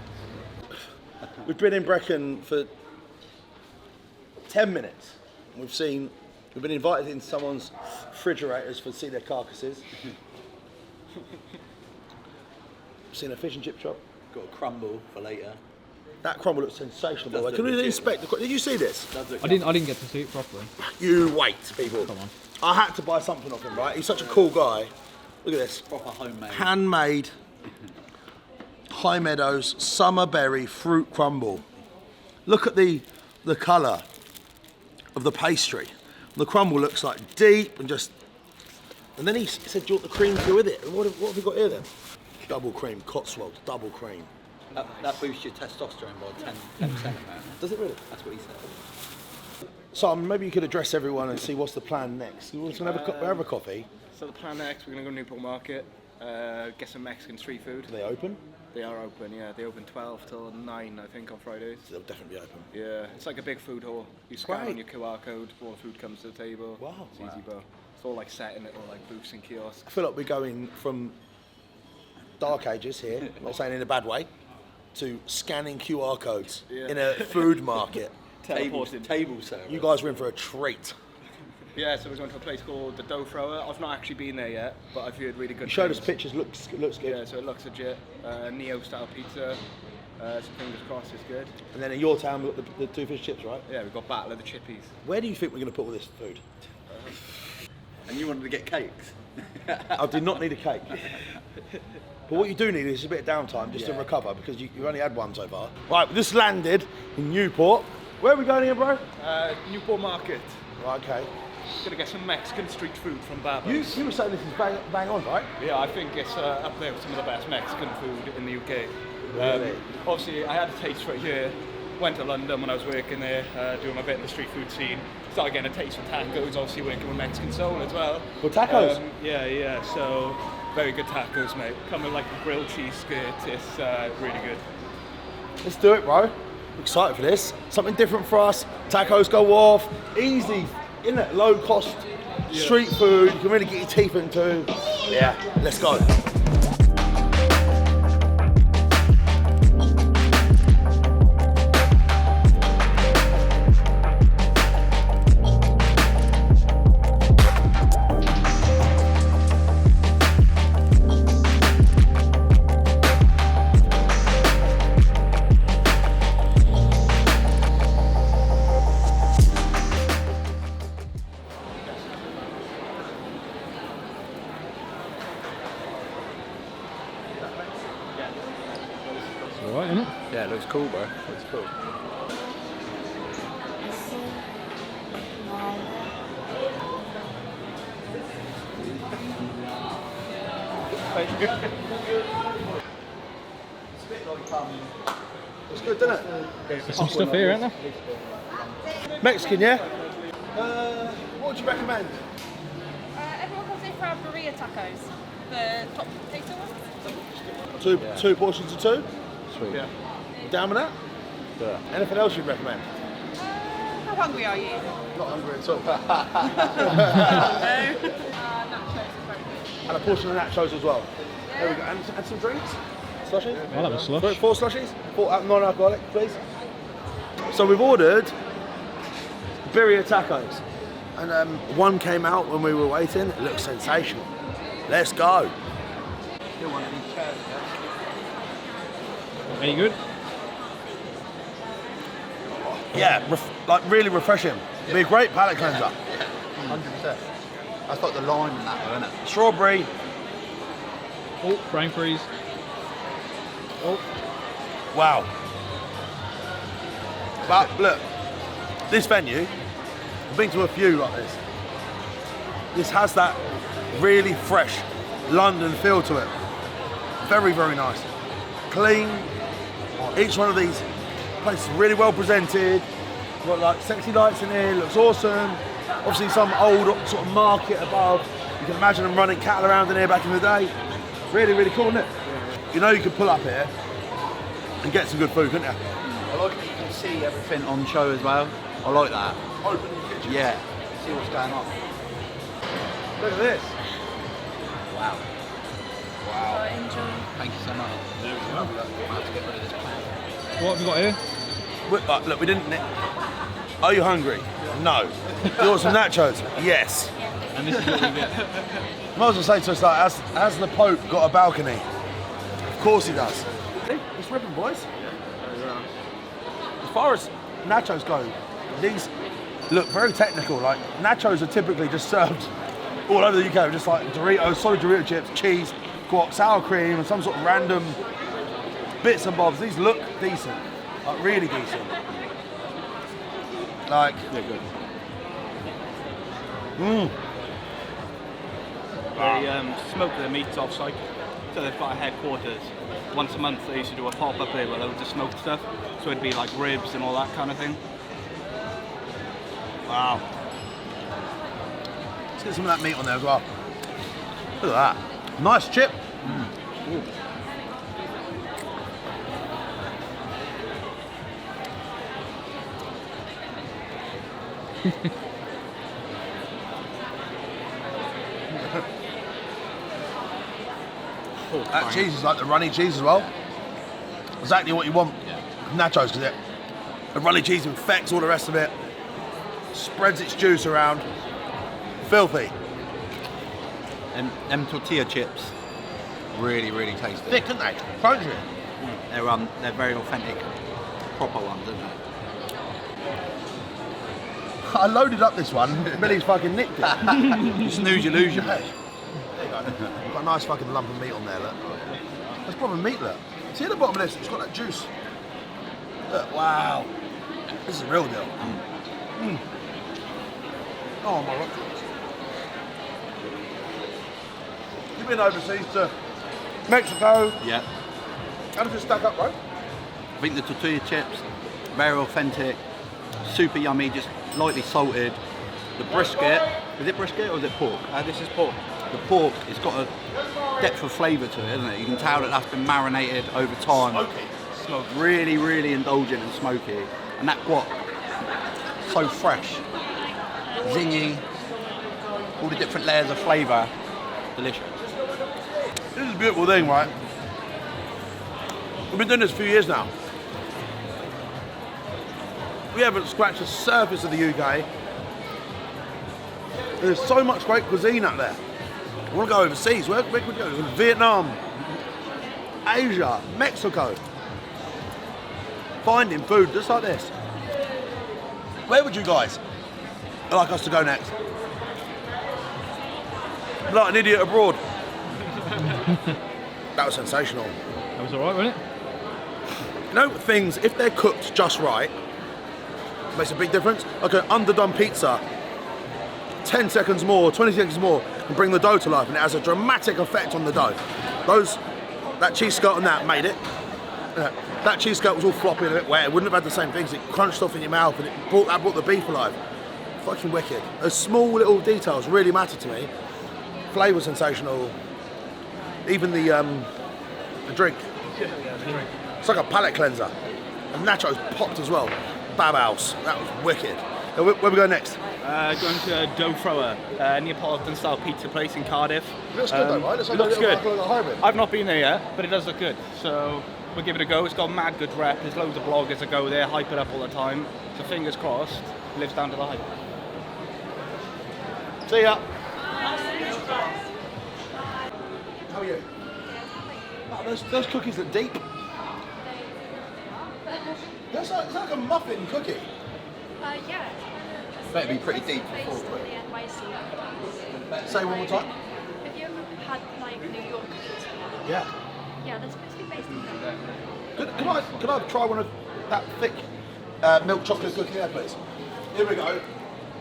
We've been in Brecon for 10 minutes. We've been invited into someone's refrigerators to see their carcasses. Seen a fish and chip shop. Got a crumble for later. That crumble looks sensational, by the way. Does Can look we legit. inspect the... Did you see this? Does look I didn't get to see it properly. You wait, people. Come on. I had to buy something off him, right? He's such a cool guy. Look at this. Proper homemade. Handmade High Meadows summer berry fruit crumble. Look at the colour of the pastry. The crumble looks like deep and just. And then he said, "Do you want the cream to go with it?" And what have we got here then? Double cream, Cotswolds, double cream. That boosts your testosterone by 10%. Does it really? That's what he said. Simon, maybe you could address everyone and see what's the plan next. You want to have a coffee? So the plan next, we're going to go to Newport Market, get some Mexican street food. Are they open? They are open, yeah. They open 12 till 9, I think, on Fridays. They'll definitely be open. Yeah, it's like a big food hall. You scan Great. on your QR code, all the food comes to the table. Wow. It's easy, bro. It's all like set in little like booths and kiosks. I feel like we're going from dark ages here, I'm not saying in a bad way, to scanning QR codes in a food market. Table service. You guys are in for a treat. Yeah, so we're going to a place called the Dough Thrower. I've not actually been there yet, but I've heard really good You showed us things. pictures, looks good. Yeah, so it looks legit. Neo-style pizza. So fingers crossed it's good. And then in your town, we've got the two fish chips, right? Yeah, we've got Battle of the Chippies. Where do you think we're going to put all this food? And you wanted to get cakes? I did not need a cake. But what you do need is a bit of downtime just to recover because you've only had one so far. Right, we just landed in Newport. Where are we going here, bro? Newport Market. Right, okay. Gonna get some Mexican street food from Bab You Haus. were saying this is bang on, right? Yeah, I think it's up there with some of the best Mexican food in the UK. Really? Obviously, I had a taste for it here. Went to London when I was working there, doing my bit in the street food scene. Started getting a taste for tacos, obviously working with Mexican Soul as well. For tacos? Yeah, so very good tacos, mate. Come with like a grilled cheese skirt, it's really good. Let's do it, bro. I'm excited for this. Something different for us. Tacos go off. Easy, isn't it? Low cost street food. You can really get your teeth into. Yeah, let's go. Alright, isn't it? Yeah, it looks cool, bro. Looks cool. It's good, doesn't it? There's some stuff here, isn't there? Mexican, yeah? What would you recommend? Everyone comes in for our burrito tacos. The top potato ones. Two portions of two? Sweet. Yeah. You down with that? Yeah. Anything else you'd recommend? How hungry are you? Not hungry at all. Nachos is very good. And a portion of nachos as well. There we go. And some drinks? Slushies? I'll have a slush. 4 slushies? 4 non-alcoholic, please. So we've ordered birria tacos. And one came out when we were waiting. It looks sensational. Let's go. Any good? Yeah, like really refreshing. It'd be a great palate cleanser. 100%. That's like the lime in that, though, isn't it? Strawberry. Oh, brain freeze. Wow. But look, this venue, I've been to a few like this. This has that really fresh London feel to it. Very, very nice. Clean. Each one of these places really well presented. Got like sexy lights in here, looks awesome. Obviously some old sort of market above. You can imagine them running cattle around in here back in the day. Really, really cool, isn't it? You know you could pull up here and get some good food, couldn't you? I like that you can see everything on show as well. I like that. Open the kitchen. Yeah. See what's going on. Look at this. Wow. So enjoy. Thank you so much. I have to get rid of this plant. What have you got here? Look, we didn't. Are you hungry? No. Do you want some nachos? Yes. And this is what we get. Might as well say to us like, has the Pope got a balcony? Of course he does. It's ripping, boys. As far as nachos go, these look very technical. Like nachos are typically just served all over the UK, just like Doritos, solid Dorito chips, cheese, guac, sour cream, and some sort of random bits and bobs. These look decent, like really decent. Like, They're good. They smoke their meats off-site, so they've got a headquarters. Once a month they used to do a pop-up there with loads of smoked stuff, so it'd be like ribs and all that kind of thing. wow. Let's get some of that meat on there as well. Look at that. Nice chip. That cheese is like the runny cheese as well. Exactly what you want. Nachos, because the runny cheese infects all the rest of it, spreads its juice around. Filthy. And them tortilla chips, really, really tasty. Thick, aren't they? Crunchy. They're very authentic, proper ones, aren't they? I loaded up this one, Billy's fucking nicked it. You snooze, you lose, you. There you go. We've got a nice fucking lump of meat on there, look. That's proper meat, look. See at the bottom of this, it's got that juice. Look, wow. This is a real deal. Oh my God. You've been overseas to Mexico. Yeah. How does it stack up, bro? I think the tortilla chips, very authentic, super yummy, just lightly salted. The brisket, is it brisket or is it pork? This is pork. The pork, it's got a depth of flavour to it, isn't it? You can tell that that's been marinated over time. Smoky. Really, really indulgent and smoky. And that guac, so fresh, zingy, all the different layers of flavour, delicious. This is a beautiful thing, right? We've been doing this a few years now. We haven't scratched the surface of the UK. There's so much great cuisine out there. I want to go overseas. Where could we go? Vietnam, Asia, Mexico. Finding food just like this. Where would you guys like us to go next? Like an idiot abroad. That was sensational. That was alright, wasn't it? You know, things, if they're cooked just right, makes a big difference. Like an underdone pizza, 10 seconds more, 20 seconds more, and bring the dough to life, and it has a dramatic effect on the dough. That cheese skirt on that made it. That cheese skirt was all floppy and a bit wet. It wouldn't have had the same things. It crunched off in your mouth, and that brought the beef alive. Fucking wicked. Those small little details really matter to me. Flavour sensational. Even the drink. It's like a palate cleanser. And nachos popped as well. Bab Haus. That was wicked. Where we go next? Going to a dough thrower, Neapolitan style pizza place in Cardiff. It looks good though, right? It looks good. Like a hybrid. I've not been there yet, but it does look good. So we'll give it a go. It's got mad good rep. There's loads of bloggers that go there, hype it up all the time. So fingers crossed, it lives down to the hype. See ya. How are you? Oh, those cookies look deep. It's like a muffin cookie. Yeah. Better be pretty deep. Based on the NYC. Say one more time. Have you ever had like New York cookies? Yeah. Yeah, that's supposed to be based in there. Can I try one of that thick milk chocolate cookie there, please? Here we go.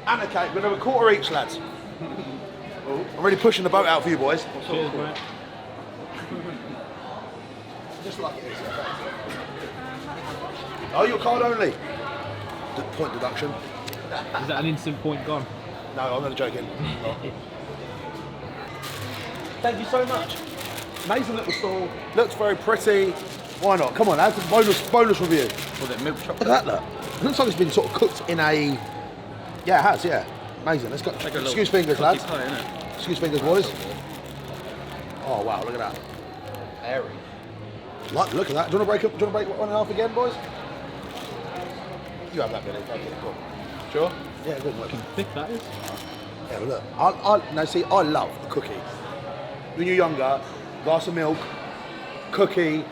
And a cake. We're going to have a quarter each, lads. I'm really pushing the boat out for you boys. Cheers, mate. Just like it is. Oh, your card only. Point deduction. Is that an instant point gone? No, I'm not joking. Thank you so much. Amazing little stall. Looks very pretty. Why not? Come on, lads. Bonus review. Was it milk chocolate? Look at that, look. It looks like it's been sort of cooked in a... Yeah, it has, yeah. Amazing. Let's go. Excuse fingers, lads. Excuse fingers, boys. Oh, wow, look at that. Airy. Look at that. Do you want to break one and a half again, boys? You have that, Billy. Okay, cool. Sure? Yeah, good. Fucking thick that is. Yeah, but look. I love a cookie. When you're younger, glass of milk, cookie.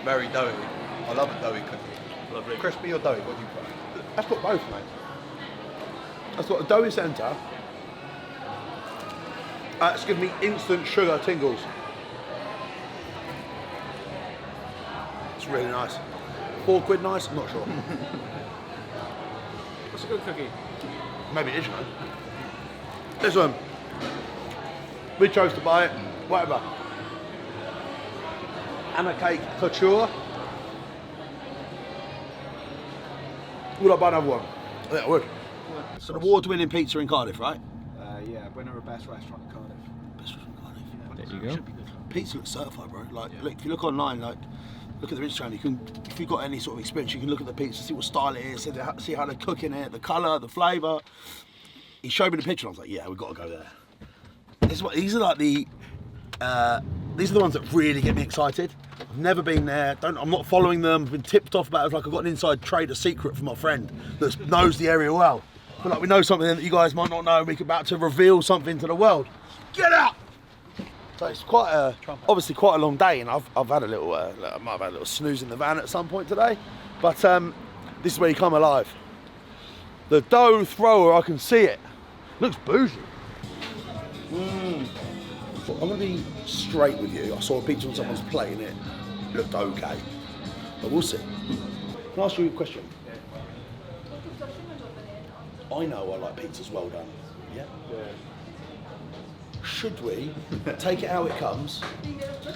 Very doughy. I love a doughy cookie. Lovely. Crispy or doughy? What do you prefer? That's got both, mate. That's got a doughy centre, It's giving me instant sugar tingles. It's really nice. £4 nice? I'm not sure. What's a good cookie? Maybe it is, you know. This one. We chose to buy it. Whatever. Hammer cake couture. Would I buy another one? Yeah, I would. It's an award-winning pizza in Cardiff, right? Yeah, winner of best restaurant in Cardiff. Best restaurant in Cardiff. There you go. Pizza looks certified, bro. Like, look, if you look online, like, look at their Instagram. You can, if you've got any sort of experience, you can look at the pizza, see what style it is, see how they're cooking it, the colour, the flavour. He showed me the picture, and I was like, yeah, we've got to go there. These are like the ones that really get me excited. I've never been there. I'm not following them. I've been tipped off about it. Like I've got an inside trader secret from my friend that knows the area well. But like we know something that you guys might not know. We're about to reveal something to the world. Get out! So it's obviously quite a long day, and I've had a little, I might have had a little snooze in the van at some point today. But this is where you come alive. The dough thrower, I can see it. Looks bougie. I'm going to be straight with you. I saw a pizza on someone's plate and it looked okay, but we'll see. Can I ask you a question? I know I like pizzas well done. Yeah? Should we take it how it comes?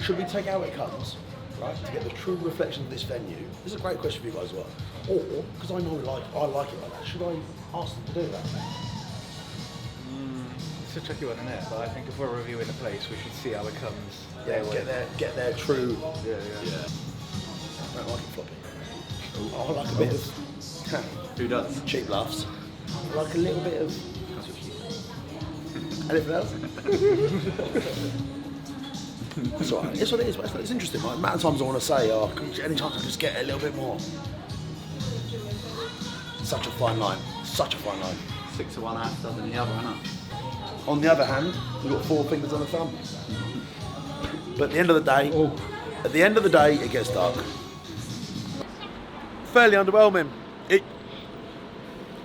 Should we take it how it comes, right, to get the true reflection of this venue? This is a great question for you guys as well. Or, because I know I like it like that, should I ask them to do that? It's a tricky one, isn't it? But I think if we're reviewing the place, we should see how it comes. Yeah, get their true. Yeah. I don't like it floppy. I like a bit of. Who does? Cheap laughs. I like a little bit of. Anything else? It's alright. It's what it is. But it's interesting. Like, amount of times I want to say, any chance I just get a little bit more. Such a fine line. Such a fine line. 6 of one, half dozen the other, isn't it? On the other hand, we've got 4 fingers on the thumb. But at the end of the day, it gets dark. Fairly underwhelming. It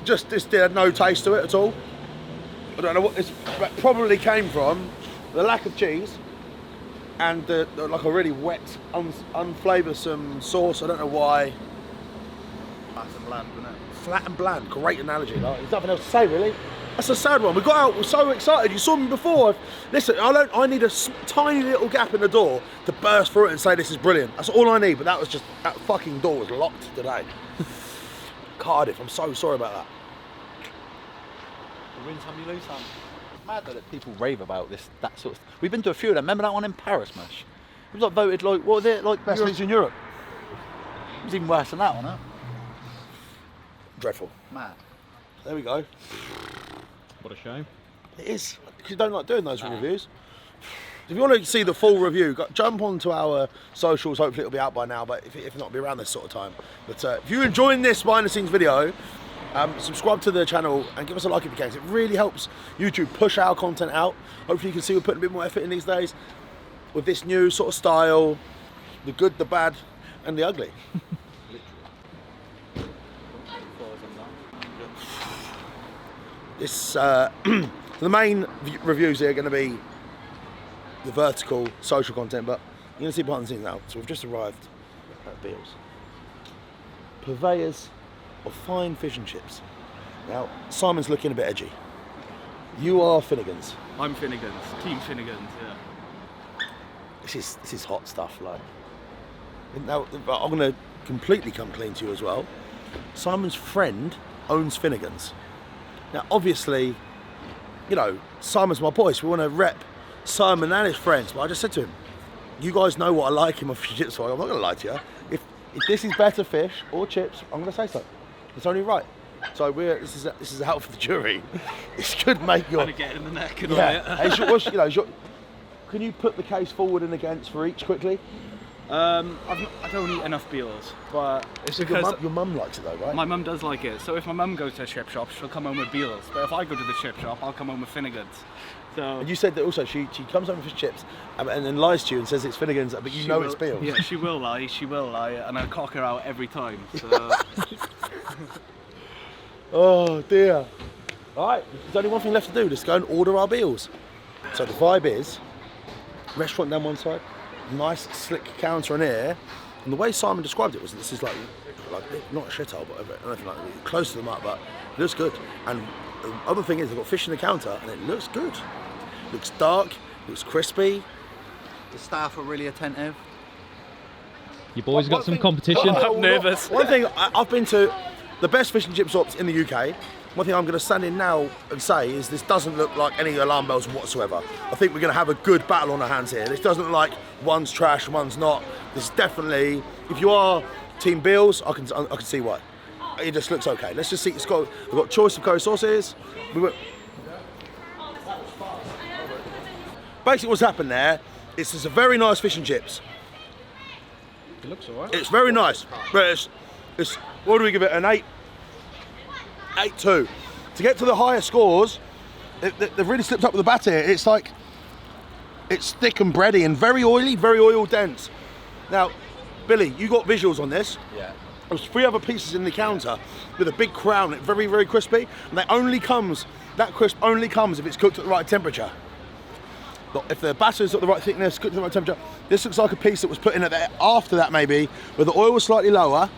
just had no taste to it at all. I don't know what this probably came from. The lack of cheese and like a really wet, unflavoursome sauce. I don't know why. Flat and bland, isn't it? Flat and bland. Great analogy. Like, there's nothing else to say really. That's a sad one. We got out, we're so excited. You saw me before. Listen, I need a tiny little gap in the door to burst through it and say this is brilliant. That's all I need, but that fucking door was locked today. Cardiff, I'm so sorry about that. You win some, you lose some. It's mad that people rave about that sort of stuff. We've been to a few of them. Remember that one in Paris, Mash? It was like voted like, what was it? Like Best pizza in Europe. It was even worse than that one, huh? Dreadful. Mad. There we go. What a shame. It is, because you don't like doing those reviews. If you want to see the full review, jump onto our socials. Hopefully it'll be out by now, but if not, it'll be around this sort of time. But if you're enjoying this behind the scenes video, subscribe to the channel and give us a like if you can. It really helps YouTube push our content out. Hopefully you can see we're putting a bit more effort in these days with this new sort of style, the good, the bad, and the ugly. This the main reviews here are going to be the vertical social content, but you're going to see behind the scenes now. So we've just arrived at Beales, purveyors of fine fish and chips. Now Simon's looking a bit edgy. You are Finnegans. I'm Finnegans, Team Finnegans, yeah. This is hot stuff. Like, now I'm going to completely come clean to you as well. Simon's friend owns Finnegans. Now, obviously, you know, Simon's my boy, so we want to rep Simon and his friends. But I just said to him, you guys know what I like in my fish and chips, so I'm not going to lie to you. If this is better fish or chips, I'm going to say so. It's only right. So this is out for the jury. This could make your... Kind of get in the neck and yeah. Can you put the case forward and against for each quickly? I don't eat enough Beales, but it's because your mum likes it though, right? My mum does like it. So if my mum goes to a chip shop, she'll come home with Beales. But if I go to the chip shop, I'll come home with Finnegans. So and you said that also she comes home with fish chips and then lies to you and says it's Finnegans, but you know it's Beales. Yeah, she will lie, and I'll cock her out every time. So. Oh dear. All right, there's only one thing left to do. Just go and order our Beales. So the vibe is, restaurant down one side, nice slick counter in here, and the way Simon described it was this is like not a shithole, but anything like that, close to them up, but it looks good. And the other thing is they've got fish in the counter, and it looks good. Looks dark, looks crispy. The staff are really attentive. You boys got some competition. I'm nervous. One thing, I've been to the best fish and chip shops in the UK. One thing I'm going to stand in now and say is this doesn't look like any alarm bells whatsoever. I think we're going to have a good battle on our hands here. This doesn't look like one's trash, one's not. This is definitely, if you are Team Beales, I can see why. It just looks okay. Let's just see. We've got choice of curry sauces. Basically, what's happened there is it's a very nice fish and chips. It looks alright. It's very nice, but it's what do we give it? An 8. 8-2. To get to the higher scores, they've really slipped up with the batter here. It's like, it's thick and bready and very oily, very oil dense. Now, Billy, you got visuals on this. Yeah. There's 3 other pieces in the counter with a big crown, very, very crispy. And that crisp only comes if it's cooked at the right temperature. But if the batter's at the right thickness, cooked at the right temperature, this looks like a piece that was put in after that maybe, where the oil was slightly lower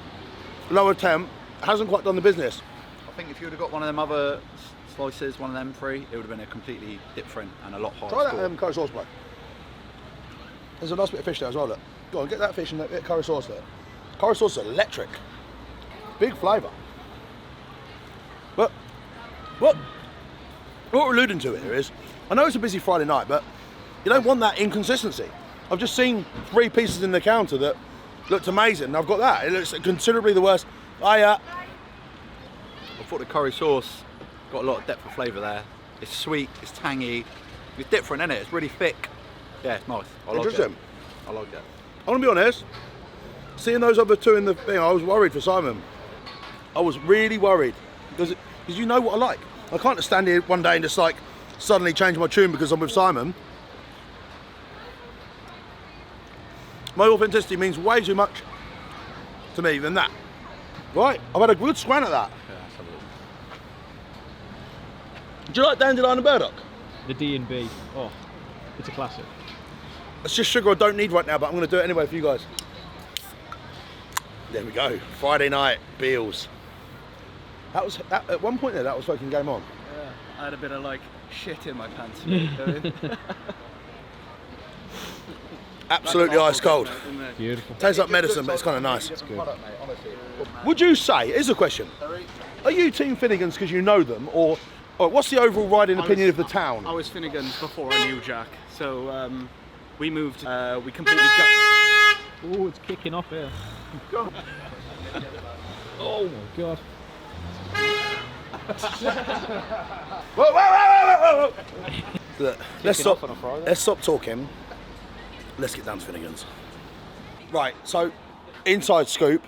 temp, hasn't quite done the business. I think if you would have got one of them other slices, one of them 3, it would have been a completely different and a lot higher Try score. that curry sauce, bro. There's a nice bit of fish there as well, look. Go on, get that fish and that bit of curry sauce there. Curry sauce is electric. Big flavour. But what we're alluding to here is, I know it's a busy Friday night, but you don't want that inconsistency. I've just seen 3 pieces in the counter that looked amazing, and I've got that. It looks considerably the worst. I thought the curry sauce got a lot of depth of flavour there. It's sweet, it's tangy, it's different, isn't it? It's really thick. Yeah, it's nice. I like it. I like it. I'm gonna be honest, seeing those other 2 in the thing, I was worried for Simon. I was really worried, because you know what I like. I can't just stand here one day and just like suddenly change my tune because I'm with Simon. My authenticity means way too much to me than that. Right, I've had a good swan at that. Do you like dandelion and burdock? The D&B. Oh, it's a classic. It's just sugar I don't need right now, but I'm going to do it anyway for you guys. There we go. Friday night, Beales. That was, at one point there, that was fucking game on. Yeah, I had a bit of like shit in my pants. Absolutely ice cold. Beautiful. Tastes like medicine, but it's kind of nice. It's good. Would you say, here's a question, are you Team Finnegans because you know them, or what's the overall riding opinion of the town? I was Finnegans before I knew Jack, so we moved, we completely got... Oh, it's kicking off here. Oh my god. Whoa. Look, let's stop talking. Let's get down to Finnegans. Right, so inside scoop.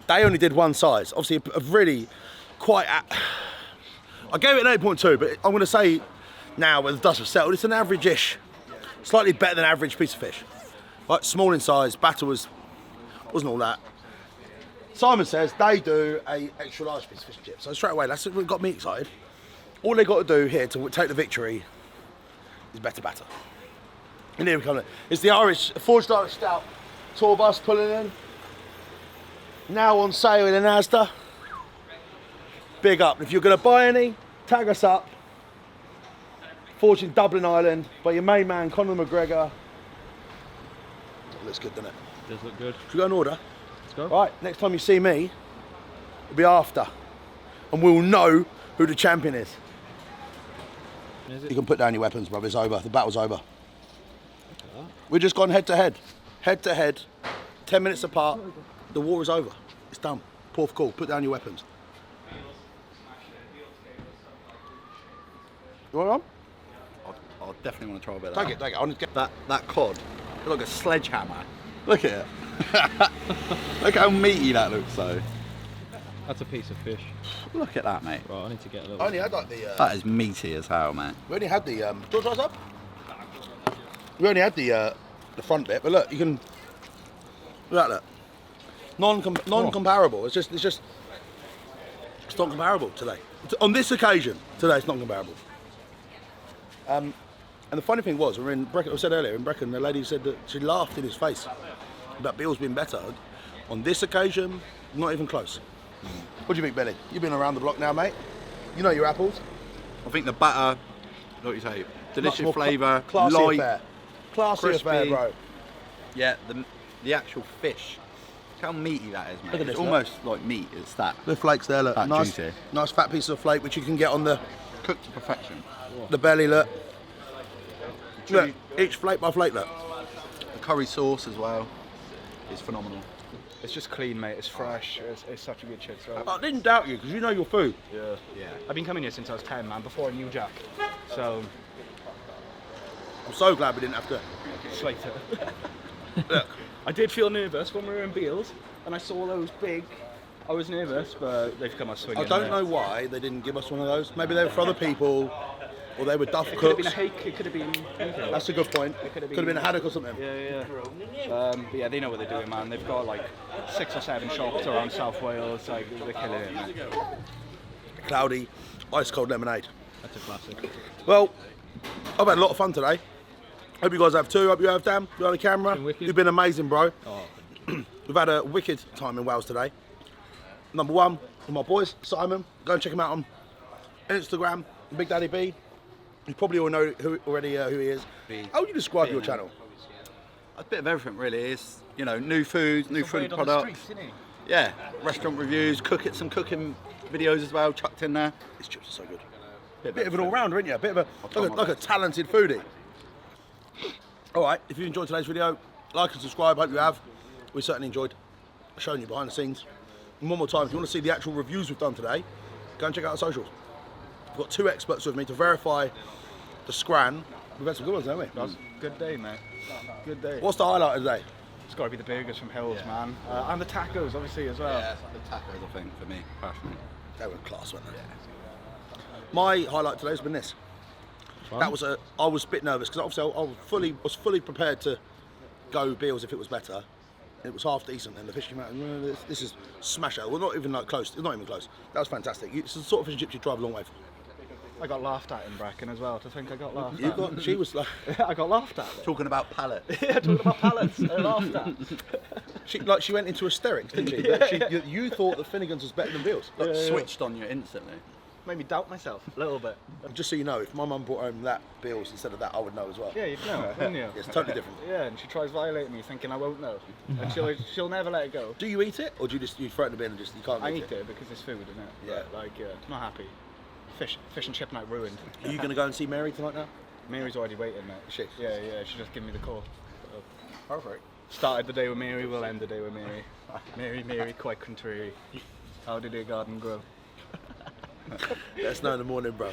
They only did one size. Obviously, a really quite. I gave it an 8.2, but I'm going to say now, when the dust has settled, it's an average-ish, slightly better than average piece of fish. Like small in size, batter wasn't all that. Simon says they do a extra large piece of fish and chips. So straight away, that's what got me excited. All they got to do here to take the victory is better batter. And here we come. It's the forged Irish Stout tour bus pulling in. Now on sale in Asda. Big up. If you're going to buy any, tag us up. Forged in Dublin, Ireland, by your main man, Conor McGregor. Looks good, doesn't it? Does look good. Should we go in order? Let's go. Right, next time you see me, it'll be after. And we'll know who the champion is. Is it? You can put down your weapons, brother. It's over. The battle's over. We've just gone head to head. Head to head. 10 minutes apart. The war is over. It's done. Pour for call. Put down your weapons. You want one? I definitely want to try a bit of Take that. it, take it. I need to get That cod, it's like a sledgehammer. Look at it. Look how meaty that looks though. That's a piece of fish. Look at that, mate. Right, I need to get a little. I only had like the. That is meaty as hell, mate. We only had the. Do you want to try some? We only had the front bit, but look, you can. Look at that. Non-comparable. It's not comparable today. On this occasion, today it's not comparable. And the funny thing was, we were in Brecon, I said earlier, in Brecon, the lady said that she laughed in his face about Beales being better. On this occasion, not even close. What do you think, Billy? You've been around the block now, mate. You know your apples. I think the batter, like you say, delicious Much more flavour, classy light, affair. Classy crispy. affair, bro. Yeah, the actual fish. Look how meaty that is, mate. Look at It's this, almost like meat. It's that. The flakes there, look. That Nice, juicy. nice fat piece of flake, which you can get on the Cooked to perfection. the belly, look. Look, each flake by flake, look. The curry sauce as well is phenomenal. It's just clean, mate. It's fresh. It's such a good shit. So. I didn't doubt you, because you know your food. Yeah. I've been coming here since I was 10, man. Before I knew Jack. So. I'm so glad we didn't have to. Slater. Look. I did feel nervous when we were in Beales, and I saw those big. I was nervous, but they've come out swinging. I don't know why they didn't give us one of those. Maybe they were for other people, or they were duff It could have cooks. been a hake. It could have been. Anything. That's a good point. It Could have been a haddock or something. Yeah. But yeah, they know what they're doing, man. They've got like 6 or 7 shops around South Wales. Like they're killing it, man. Cloudy, ice cold lemonade. That's a classic. Well, I've had a lot of fun today. Hope you guys have too. Hope you have, Dan. You're on the camera. Been wicked. You've been amazing, bro. Oh, We've had a wicked time in Wales today. Number one, with my boys, Simon. Go and check him out on Instagram, Big Daddy B. You probably all know who he is. How would you describe your channel? A bit of everything, really. It's, you know, new food, new food products. Yeah, restaurant reviews, some cooking videos as well, chucked in there. These chips are so good. Bit of an all-rounder, isn't you? A bit of like a talented foodie. All right, if you enjoyed today's video, like and subscribe. Hope you have. We certainly enjoyed showing you behind the scenes. And one more time, if you want to see the actual reviews we've done today, go and check out our socials. We've got 2 experts with me to verify the scran. We've had some good ones, haven't we? Good day, mate. Good day. What's the highlight of the day? It's got to be the burgers from Hills, man. And the tacos, obviously, as well. Yeah, the tacos, I think, for me, personally. They were class, weren't they? My highlight today has been this. That was I was a bit nervous because obviously I was fully prepared to go Beales if it was better. It was half decent, and the fish came out. And, this is smash out. Well, not even like close. It's not even close. That was fantastic. It's the sort of fish and chips you drive a long way for. I got laughed at in Brecon as well. To think I got laughed at. She was like, I got laughed at. Talking about pallets. Yeah, talking about pallets. I laughed at. she went into hysterics, didn't she? You thought that Finnegans was better than Beales. Switched on you instantly. Made me doubt myself a little bit. Just so you know, if my mum brought home that Beales instead of that, I would know as well. Yeah, you'd know, wouldn't you? It's totally different. Yeah, and she tries violating me, thinking I won't know, and she'll never let it go. Do you eat it, or do you throw it in the bin and you can't I eat eat it because it's food, isn't it? Yeah. But, like, not happy. Fish and chip night ruined. Are you going to go and see Mary tonight now? Mary's already waiting, mate. She? Yeah, she just gave me the call. So, Perfect. started the day with Mary, we'll end the day with Mary. Mary, quite contrary. How did your garden grow? Let us know in the morning, bro.